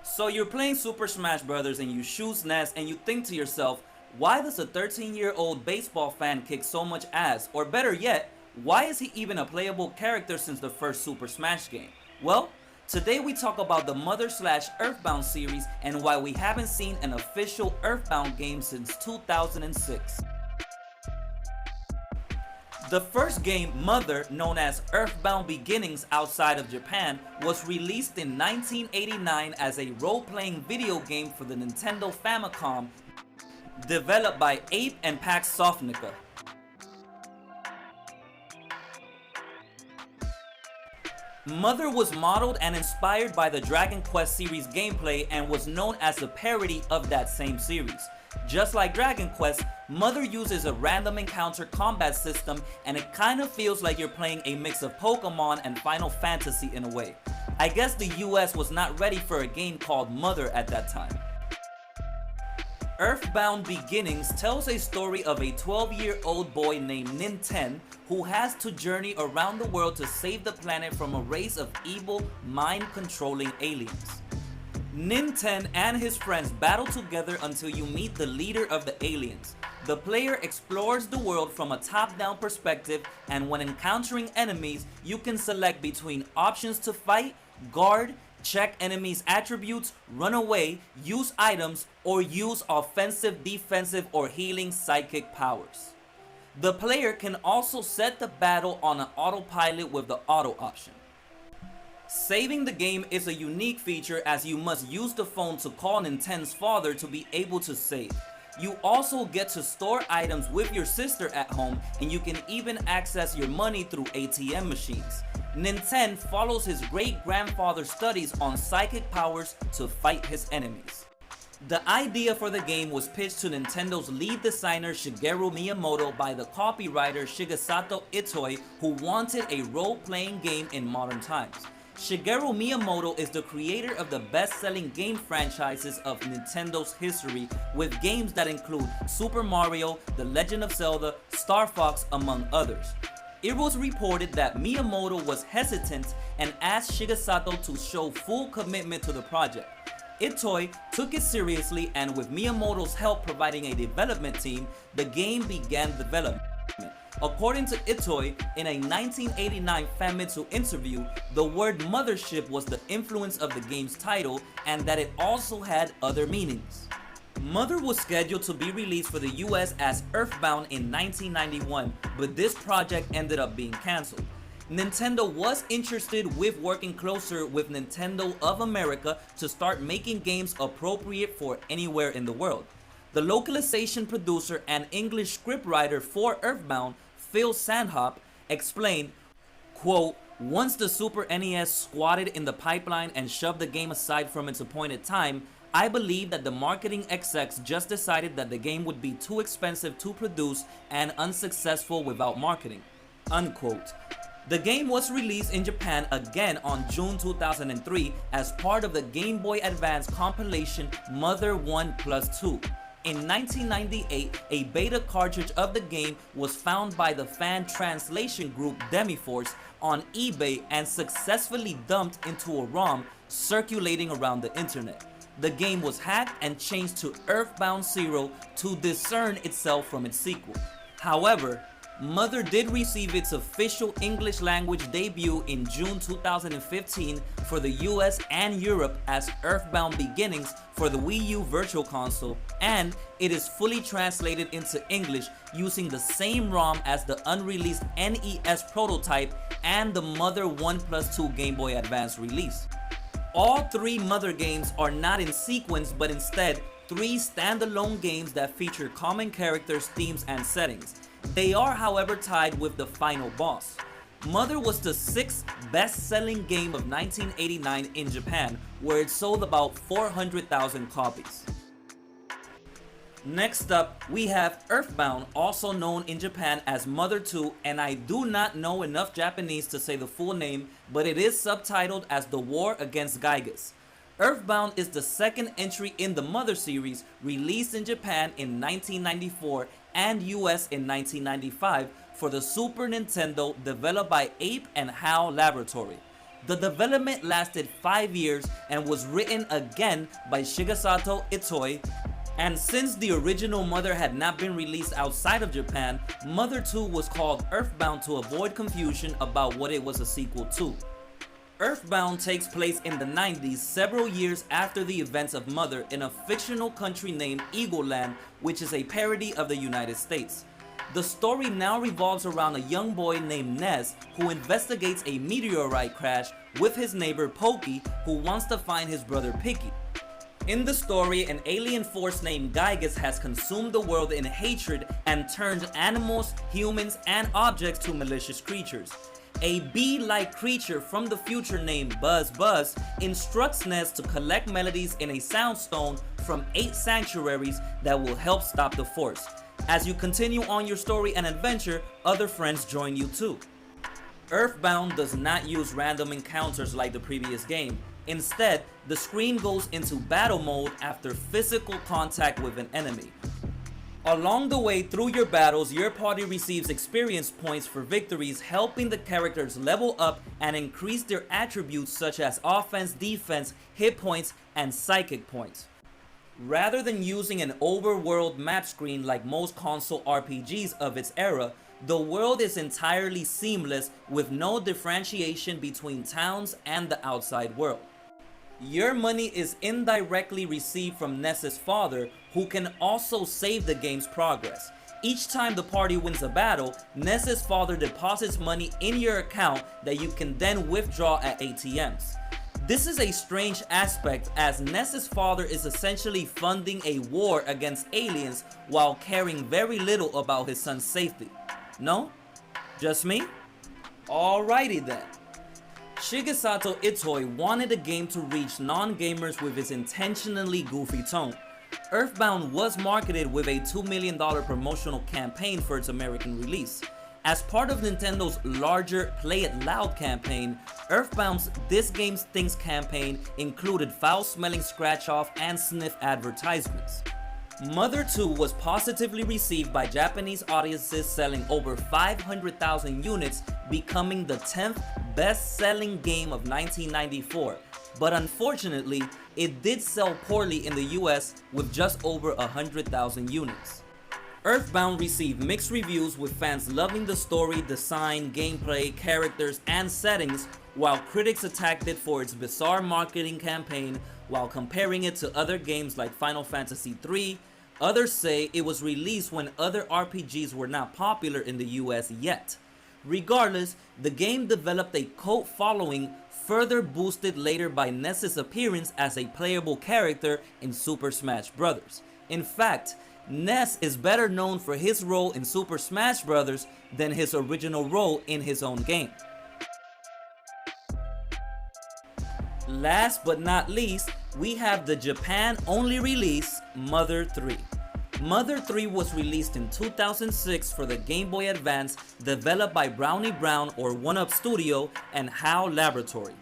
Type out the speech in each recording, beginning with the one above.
So you're playing Super Smash Bros. And you choose NES and you think to yourself, why does a 13-year-old baseball fan kick so much ass? Or better yet, why is he even a playable character since the first Super Smash game? Well, today we talk about the Mother/Earthbound series and why we haven't seen an official Earthbound game since 2006. The first game, Mother, known as Earthbound Beginnings outside of Japan, was released in 1989 as a role-playing video game for the Nintendo Famicom, developed by Ape and Pax Softnica. Mother was modeled and inspired by the Dragon Quest series gameplay and was known as a parody of that same series. Just like Dragon Quest, Mother uses a random encounter combat system and it kinda feels like you're playing a mix of Pokemon and Final Fantasy in a way. I guess the US was not ready for a game called Mother at that time. Earthbound Beginnings tells a story of a 12-year-old boy named Ninten who has to journey around the world to save the planet from a race of evil, mind-controlling aliens. Ninten and his friends battle together until you meet the leader of the aliens. The player explores the world from a top-down perspective, and when encountering enemies, you can select between options to fight, guard, check enemies' attributes, run away, use items, or use offensive, defensive, or healing psychic powers. The player can also set the battle on an autopilot with the auto option. Saving the game is a unique feature as you must use the phone to call Ninten's father to be able to save. You also get to store items with your sister at home, and you can even access your money through ATM machines. Ninten follows his great-grandfather's studies on psychic powers to fight his enemies. The idea for the game was pitched to Nintendo's lead designer Shigeru Miyamoto by the copywriter Shigesato Itoi, who wanted a role-playing game in modern times. Shigeru Miyamoto is the creator of the best-selling game franchises of Nintendo's history, with games that include Super Mario, The Legend of Zelda, Star Fox, among others. It was reported that Miyamoto was hesitant and asked Shigesato to show full commitment to the project. Itoi took it seriously, and with Miyamoto's help providing a development team, the game began development. According to Itoi, in a 1989 Famitsu interview, the word mothership was the influence of the game's title and that it also had other meanings. Mother was scheduled to be released for the US as Earthbound in 1991, but this project ended up being cancelled. Nintendo was interested with working closer with Nintendo of America to start making games appropriate for anywhere in the world. The localization producer and English scriptwriter for Earthbound, Phil Sandhop, explained, quote, "Once the Super NES squatted in the pipeline and shoved the game aside from its appointed time, I believe that the marketing execs just decided that the game would be too expensive to produce and unsuccessful without marketing." Unquote. The game was released in Japan again on June 2003 as part of the Game Boy Advance compilation Mother 1+2. In 1998, a beta cartridge of the game was found by the fan translation group Demiforce on eBay and successfully dumped into a ROM circulating around the internet. The game was hacked and changed to Earthbound Zero to discern itself from its sequel. However, Mother did receive its official English language debut in June 2015 for the US and Europe as Earthbound Beginnings for the Wii U Virtual Console, and it is fully translated into English using the same ROM as the unreleased NES prototype and the Mother 1+2 Game Boy Advance release. All three Mother games are not in sequence, but instead three standalone games that feature common characters, themes, and settings. They are, however, tied with the final boss. Mother was the 6th best-selling game of 1989 in Japan, where it sold about 400,000 copies. Next up, we have Earthbound, also known in Japan as Mother 2, and I do not know enough Japanese to say the full name, but it is subtitled as The War Against Gygus. Earthbound is the second entry in the Mother series, released in Japan in 1994 and US in 1995 for the Super Nintendo, developed by Ape and HAL Laboratory. The development lasted 5 years and was written again by Shigesato Itoi, and since the original Mother had not been released outside of Japan, Mother 2 was called Earthbound to avoid confusion about what it was a sequel to. Earthbound takes place in the 90s, several years after the events of Mother, in a fictional country named Eagleland, which is a parody of the United States. The story now revolves around a young boy named Ness who investigates a meteorite crash with his neighbor Pokey, who wants to find his brother Picky. In the story, an alien force named Gygus has consumed the world in hatred and turned animals, humans, and objects to malicious creatures. A bee-like creature from the future named Buzz Buzz instructs Ness to collect melodies in a soundstone from 8 sanctuaries that will help stop the force. As you continue on your story and adventure, other friends join you too. Earthbound does not use random encounters like the previous game. Instead, the screen goes into battle mode after physical contact with an enemy. Along the way through your battles, your party receives experience points for victories, helping the characters level up and increase their attributes such as offense, defense, hit points, and psychic points. Rather than using an overworld map screen like most console RPGs of its era, the world is entirely seamless with no differentiation between towns and the outside world. Your money is indirectly received from Ness's father, who can also save the game's progress. Each time the party wins a battle, Ness's father deposits money in your account that you can then withdraw at ATMs. This is a strange aspect, as Ness's father is essentially funding a war against aliens while caring very little about his son's safety. No? Just me? Alrighty then. Shigesato Itoi wanted the game to reach non-gamers with its intentionally goofy tone. Earthbound was marketed with a $2 million promotional campaign for its American release. As part of Nintendo's larger Play It Loud campaign, Earthbound's This Game Stinks campaign included foul-smelling scratch-off and sniff advertisements. Mother 2 was positively received by Japanese audiences, selling over 500,000 units, becoming the 10th best-selling game of 1994. But unfortunately, it did sell poorly in the US with just over 100,000 units. Earthbound received mixed reviews, with fans loving the story, design, gameplay, characters, and settings, while critics attacked it for its bizarre marketing campaign while comparing it to other games like Final Fantasy III. Others say it was released when other RPGs were not popular in the US yet. Regardless, the game developed a cult following, further boosted later by Ness's appearance as a playable character in Super Smash Bros. In fact, Ness is better known for his role in Super Smash Bros. Than his original role in his own game. Last but not least, we have the Japan-only release, Mother 3. Mother 3 was released in 2006 for the Game Boy Advance, developed by Brownie Brown or 1UP Studio and HAL Laboratory.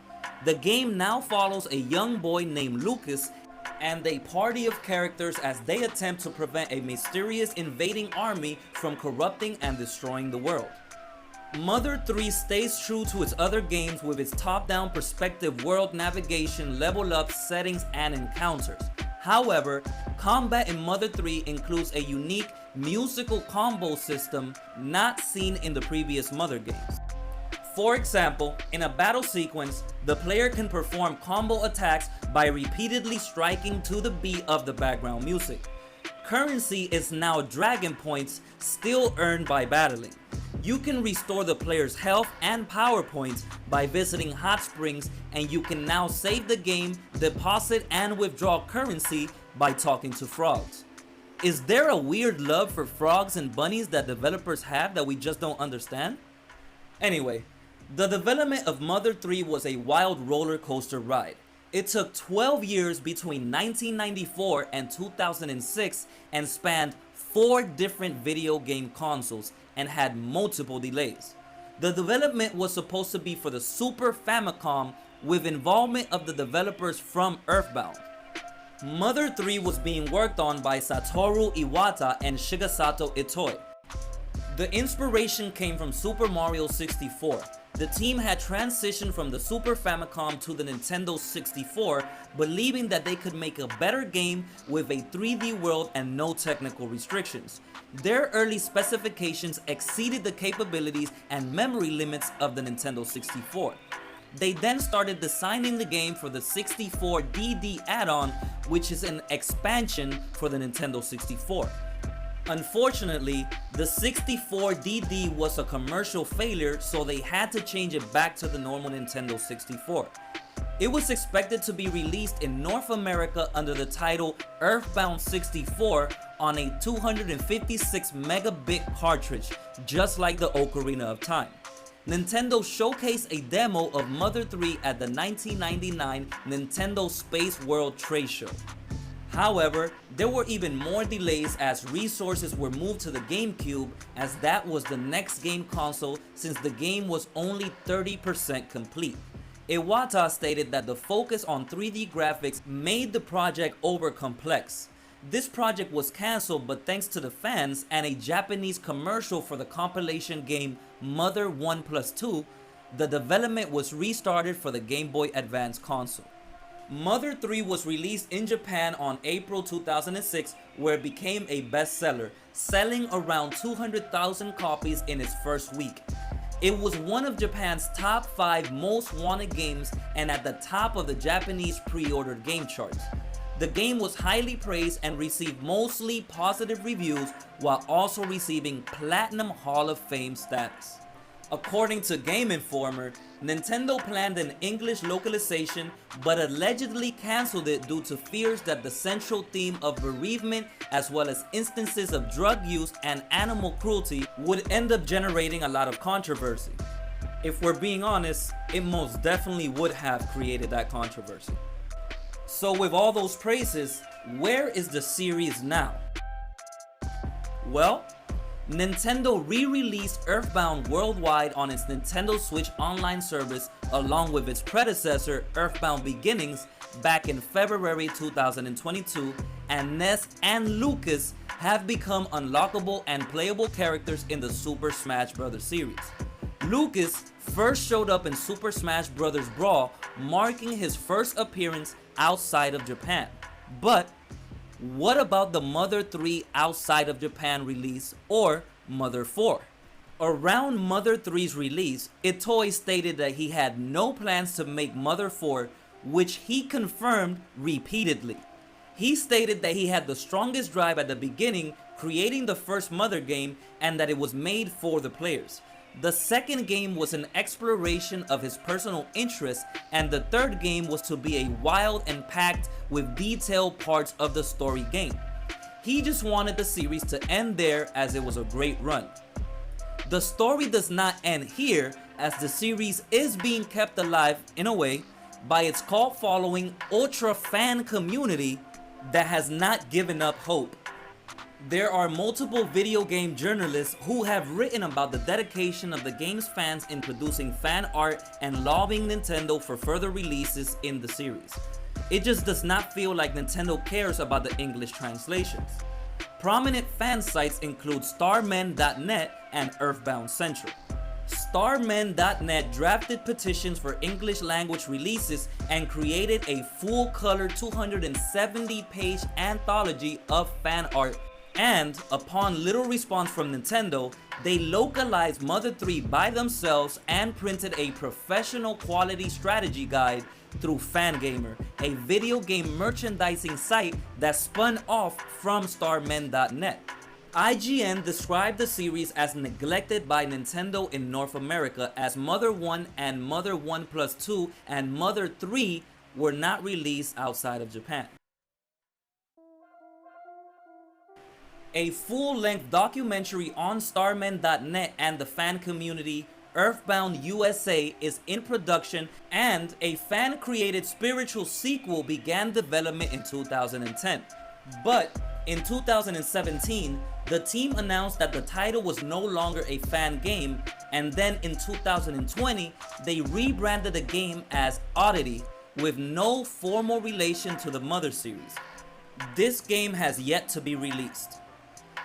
The game now follows a young boy named Lucas and a party of characters as they attempt to prevent a mysterious invading army from corrupting and destroying the world. Mother 3 stays true to its other games with its top-down perspective world navigation, level up, settings, and encounters. However, combat in Mother 3 includes a unique musical combo system not seen in the previous Mother games. For example, in a battle sequence, the player can perform combo attacks by repeatedly striking to the beat of the background music. Currency is now dragon points, still earned by battling. You can restore the player's health and power points by visiting hot springs, and you can now save the game, deposit and withdraw currency by talking to frogs. Is there a weird love for frogs and bunnies that developers have that we just don't understand? Anyway, the development of Mother 3 was a wild roller coaster ride. It took 12 years between 1994 and 2006 and spanned 4 different video game consoles and had multiple delays. The development was supposed to be for the Super Famicom, with involvement of the developers from Earthbound. Mother 3 was being worked on by Satoru Iwata and Shigesato Itoi. The inspiration came from Super Mario 64. The team had transitioned from the Super Famicom to the Nintendo 64, believing that they could make a better game with a 3D world and no technical restrictions. Their early specifications exceeded the capabilities and memory limits of the Nintendo 64. They then started designing the game for the 64DD add-on, which is an expansion for the Nintendo 64. Unfortunately, the 64DD was a commercial failure, so they had to change it back to the normal Nintendo 64. It was expected to be released in North America under the title Earthbound 64 on a 256 megabit cartridge, just like the Ocarina of Time. Nintendo showcased a demo of Mother 3 at the 1999 Nintendo Space World Trade Show. However, there were even more delays as resources were moved to the GameCube, as that was the next game console since the game was only 30% complete. Iwata stated that the focus on 3D graphics made the project over complex. This project was cancelled, but thanks to the fans and a Japanese commercial for the compilation game Mother 1+2, the development was restarted for the Game Boy Advance console. Mother 3 was released in Japan on April 2006, where it became a bestseller, selling around 200,000 copies in its first week. It was one of Japan's top 5 most wanted games and at the top of the Japanese pre-ordered game charts. The game was highly praised and received mostly positive reviews while also receiving Platinum Hall of Fame status. According to Game Informer, Nintendo planned an English localization but allegedly cancelled it due to fears that the central theme of bereavement as well as instances of drug use and animal cruelty would end up generating a lot of controversy. If we're being honest, it most definitely would have created that controversy. So with all those praises, where is the series now? Well, Nintendo re-released Earthbound worldwide on its Nintendo Switch Online service along with its predecessor Earthbound Beginnings back in February 2022, and Ness and Lucas have become unlockable and playable characters in the Super Smash Bros. Series. Lucas first showed up in Super Smash Bros. Brawl, marking his first appearance outside of Japan. But what about the Mother 3 outside of Japan release, or Mother 4? Around Mother 3's release, Itoi stated that he had no plans to make Mother 4, which he confirmed repeatedly. He stated that he had the strongest drive at the beginning, creating the first Mother game, and that it was made for the players. The second game was an exploration of his personal interests, and the third game was to be a wild and packed with detailed parts of the story game. He just wanted the series to end there as it was a great run. The story does not end here, as the series is being kept alive, in a way, by its cult following ultra fan community that has not given up hope. There are multiple video game journalists who have written about the dedication of the game's fans in producing fan art and lobbying Nintendo for further releases in the series. It just does not feel like Nintendo cares about the English translations. Prominent fan sites include Starmen.net and Earthbound Central. Starmen.net drafted petitions for English language releases and created a full-color 270-page anthology of fan art. And upon little response from Nintendo, they localized Mother 3 by themselves and printed a professional quality strategy guide through Fangamer, a video game merchandising site that spun off from Starmen.net. IGN described the series as neglected by Nintendo in North America, as Mother 1 and Mother 1+2 and Mother 3 were not released outside of Japan. A full-length documentary on Starmen.net and the fan community, Earthbound USA, is in production, and a fan-created spiritual sequel began development in 2010. But in 2017, the team announced that the title was no longer a fan game, and then in 2020, they rebranded the game as Oddity, with no formal relation to the Mother series. This game has yet to be released.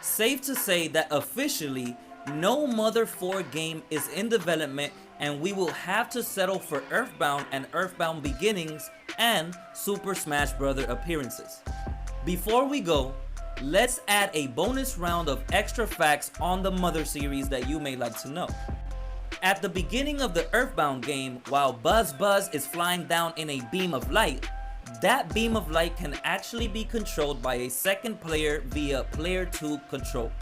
Safe to say that officially, no Mother 4 game is in development, and we will have to settle for Earthbound and Earthbound Beginnings and Super Smash Bros. Appearances. Before we go, let's add a bonus round of extra facts on the Mother series that you may like to know. At the beginning of the Earthbound game, while Buzz is flying down in a beam of light, that beam of light can actually be controlled by a second player via Player 2 control.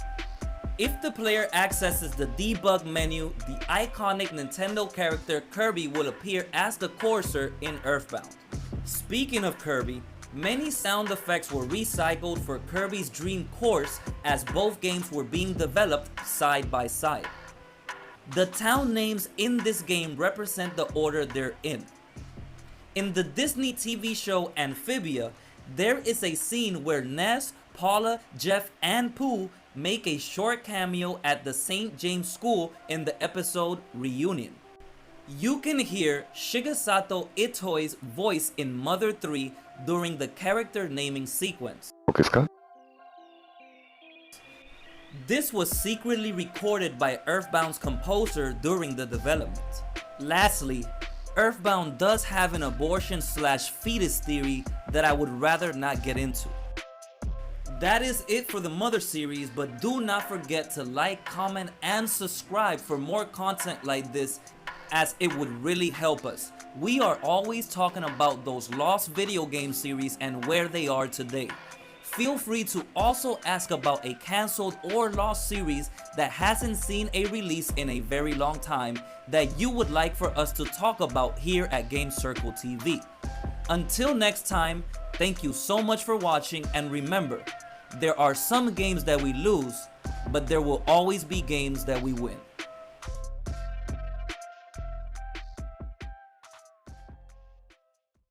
If the player accesses the debug menu, the iconic Nintendo character Kirby will appear as the courser in Earthbound. Speaking of Kirby, many sound effects were recycled for Kirby's Dream Course as both games were being developed side by side. The town names in this game represent the order they're in. In the Disney TV show Amphibia, there is a scene where Ness, Paula, Jeff, and Pooh make a short cameo at the St. James School in the episode Reunion. You can hear Shigesato Itoi's voice in Mother 3 during the character naming sequence. This was secretly recorded by Earthbound's composer during the development. Lastly, Earthbound does have an abortion/fetus theory that I would rather not get into. That is it for the Mother series, but do not forget to like, comment, and subscribe for more content like this, as it would really help us. We are always talking about those lost video game series and where they are today. Feel free to also ask about a cancelled or lost series that hasn't seen a release in a very long time that you would like for us to talk about here at Game Circle TV. Until next time, thank you so much for watching, and remember, there are some games that we lose, but there will always be games that we win.